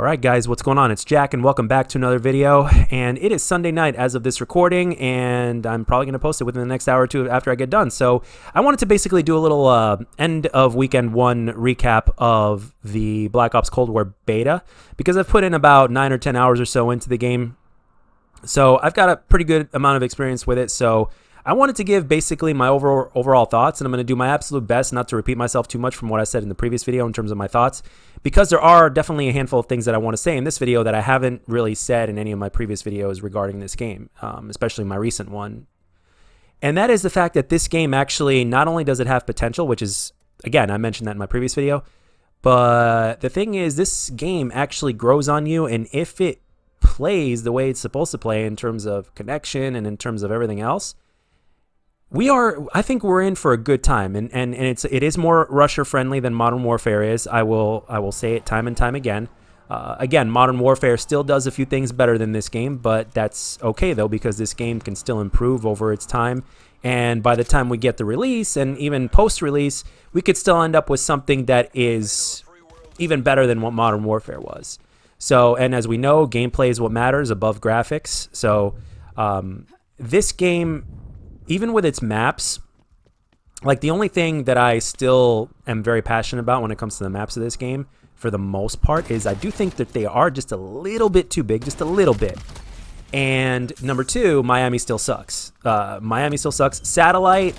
Alright guys, what's going on? It's Jack and welcome back to another video, and it is Sunday night as of this recording, and I'm probably going to post it within the next hour or two after I get done. So I wanted to basically do a little end of weekend one recap of the Black Ops Cold War beta, because I've put in about 9 or 10 hours or so into the game. So I've got a pretty good amount of experience with it, so I wanted to give basically my overall thoughts, and I'm going to do my absolute best not to repeat myself too much from what I said in the previous video in terms of my thoughts, because there are definitely a handful of things that I want to say in this video that I haven't really said in any of my previous videos regarding this game, especially my recent one. And that is the fact that this game actually, not only does it have potential, which is, again, I mentioned that in my previous video, but the thing is this game actually grows on you, and if it plays the way it's supposed to play in terms of connection and in terms of everything else, I think we're in for a good time, and it is more rusher friendly than Modern Warfare is. I will say it time and time again. Again, Modern Warfare still does a few things better than this game, but that's okay though, because this game can still improve over its time. And by the time we get the release, and even post-release, we could still end up with something that is even better than what Modern Warfare was. So, and as we know, gameplay is what matters above graphics. So, this game, even with its maps, like the only thing that I still am very passionate about when it comes to the maps of this game, for the most part, is I do think that they are just a little bit too big, just a little bit. And number two, Miami still sucks. Miami still sucks. Satellite,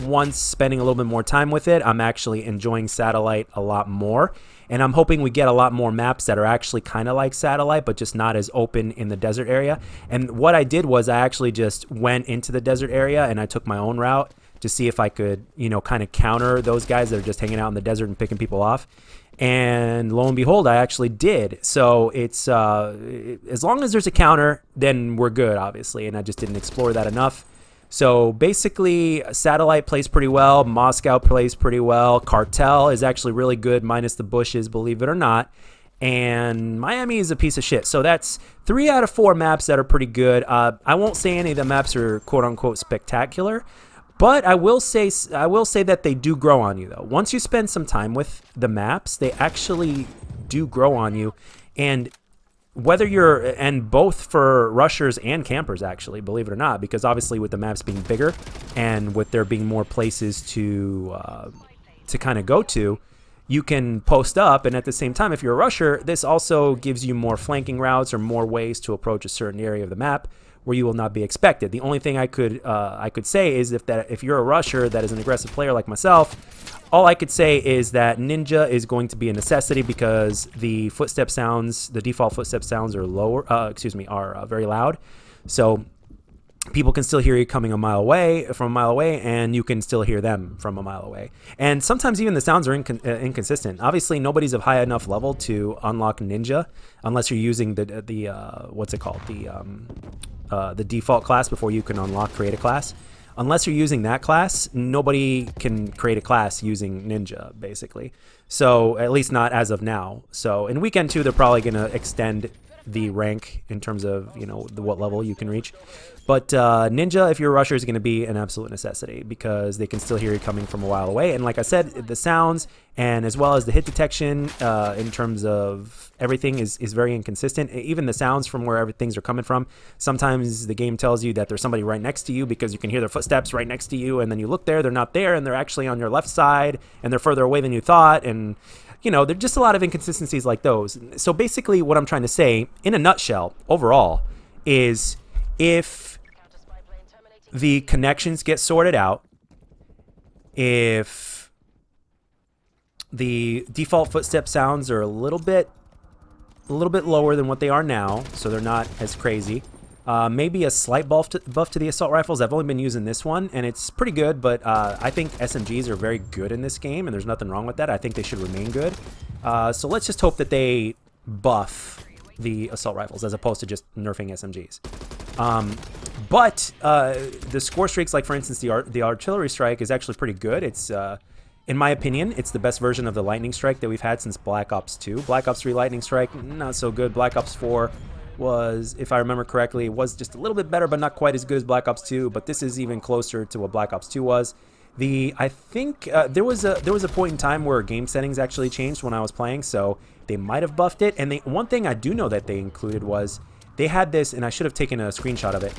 once spending a little bit more time with it, I'm actually enjoying Satellite a lot more. And I'm hoping we get a lot more maps that are actually kind of like Satellite, but just not as open in the desert area. And what I did was I actually just went into the desert area and I took my own route to see if I could, you know, kind of counter those guys that are just hanging out in the desert and picking people off. And lo and behold, I actually did. So it's as long as there's a counter, then we're good, obviously. And I just didn't explore that enough. So basically, Satellite plays pretty well. Moscow plays pretty well. Cartel is actually really good, minus the bushes, believe it or not. And Miami is a piece of shit. So that's 3 out of 4 maps that are pretty good. I won't say any of the maps are quote-unquote spectacular, but I will say that they do grow on you, though. Once you spend some time with the maps, they actually do grow on you. And whether you're, and both for rushers and campers, actually, believe it or not, because obviously with the maps being bigger and with there being more places to kind of go to, you can post up, and at the same time, if you're a rusher, this also gives you more flanking routes or more ways to approach a certain area of the map where you will not be expected. The only thing I could say is if you're a rusher that is an aggressive player like myself, all I could say is that Ninja is going to be a necessity, because the footstep sounds, the default footstep sounds are lower, are very loud. So people can still hear you coming from a mile away, and you can still hear them from a mile away. And sometimes even the sounds are inconsistent. Obviously, nobody's of high enough level to unlock Ninja unless you're using the what's it called, the default class before you can create a class. Unless you're using that class, nobody can create a class using Ninja, basically. So, at least not as of now. So, in Weekend 2, they're probably going to extend the rank in terms of, you know, what level you can reach. But Ninja, if you're a rusher, is going to be an absolute necessity, because they can still hear you coming from a while away. And like I said, the sounds and as well as the hit detection in terms of everything is very inconsistent. Even the sounds from where things are coming from. Sometimes the game tells you that there's somebody right next to you because you can hear their footsteps right next to you, and then you look there, they're not there, and they're actually on your left side, and they're further away than you thought. And you know, there's just a lot of inconsistencies like those. So basically what I'm trying to say, in a nutshell, overall, is if the connections get sorted out, if the default footstep sounds are a little bit lower than what they are now, so they're not as crazy. Maybe a slight buff to the assault rifles. I've only been using this one, and it's pretty good, but I think SMGs are very good in this game, and there's nothing wrong with that. I think they should remain good. So let's just hope that they buff the assault rifles as opposed to just nerfing SMGs. But the score streaks, like for instance the artillery strike, is actually pretty good. It's in my opinion, it's the best version of the lightning strike that we've had since Black Ops 2. Black Ops 3 lightning strike, not so good. Black Ops 4 was, if I remember correctly, was just a little bit better, but not quite as good as Black Ops 2. But this is even closer to what Black Ops 2 was. I think there was a point in time where game settings actually changed when I was playing, so they might have buffed it. And one thing I do know that they included was they had this, and I should have taken a screenshot of it.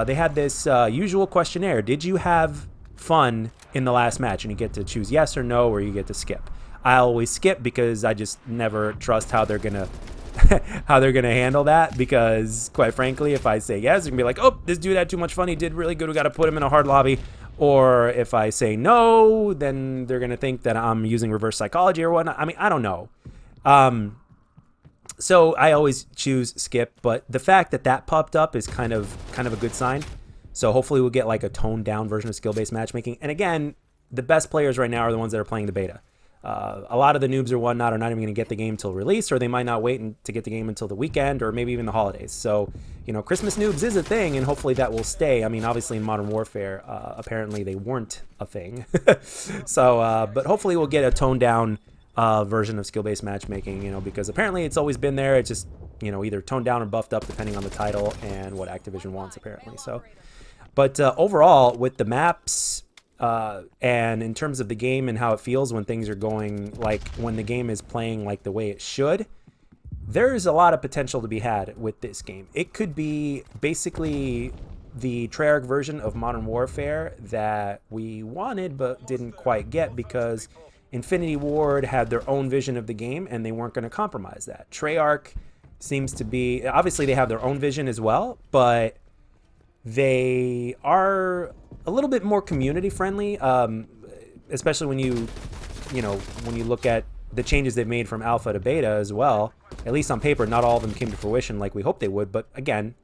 They had this usual questionnaire. Did you have fun in the last match? And you get to choose yes or no, or you get to skip. I always skip because I just never trust how they're gonna handle that, because quite frankly, if I say yes, they're gonna be like, oh, this dude had too much fun, he did really good, we gotta put him in a hard lobby. Or if I say no, then they're gonna think that I'm using reverse psychology or whatnot. I mean, I don't know. So I always choose skip, but the fact that that popped up is kind of a good sign. So hopefully we'll get like a toned down version of skill-based matchmaking. And again, the best players right now are the ones that are playing the beta. A lot of the noobs or whatnot are not even going to get the game till release, or they might not wait to get the game until the weekend, or maybe even the holidays. So, you know, Christmas noobs is a thing, and hopefully that will stay. I mean, obviously in Modern Warfare, apparently they weren't a thing. So, but hopefully we'll get a toned down version of skill-based matchmaking, you know, because apparently it's always been there. It's just, you know, either toned down or buffed up depending on the title and what Activision wants, apparently. So, but overall, with the maps, and in terms of the game and how it feels when things are going, like when the game is playing like the way it should, there's a lot of potential to be had with this game. It could be basically the Treyarch version of Modern Warfare that we wanted but didn't quite get, because Infinity Ward had their own vision of the game and they weren't going to compromise that. Treyarch seems to be, obviously they have their own vision as well, but they are a little bit more community friendly, especially when you look at the changes they've made from alpha to beta as well. At least on paper, not all of them came to fruition like we hoped they would, but again,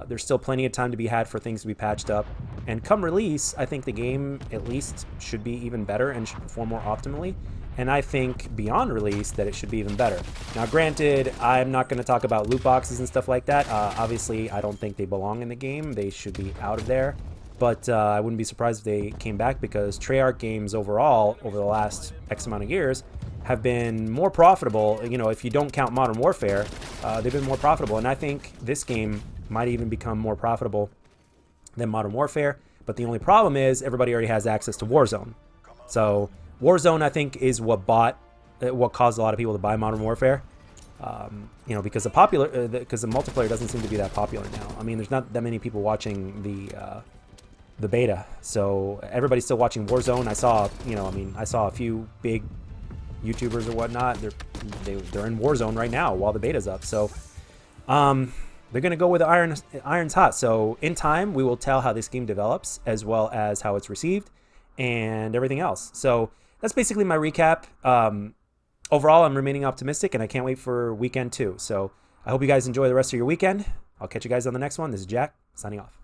there's still plenty of time to be had for things to be patched up. And come release, I think the game at least should be even better and should perform more optimally. And I think beyond release that it should be even better. Now, granted, I'm not going to talk about loot boxes and stuff like that. Obviously, I don't think they belong in the game. They should be out of there. But I wouldn't be surprised if they came back, because Treyarch games overall, over the last X amount of years, have been more profitable. You know, if you don't count Modern Warfare, they've been more profitable. And I think this game might even become more profitable than Modern Warfare. But the only problem is everybody already has access to Warzone. So Warzone, I think, is what caused a lot of people to buy Modern Warfare. You know, because the multiplayer doesn't seem to be that popular now. I mean, there's not that many people watching the beta, so everybody's still watching Warzone. I saw a few big YouTubers or whatnot. They're in Warzone right now while the beta's up. So they're gonna go with Iron's hot. So in time, we will tell how this game develops, as well as how it's received and everything else. So that's basically my recap. Overall, I'm remaining optimistic, and I can't wait for weekend 2. So I hope you guys enjoy the rest of your weekend. I'll catch you guys on the next one. This is Jack, signing off.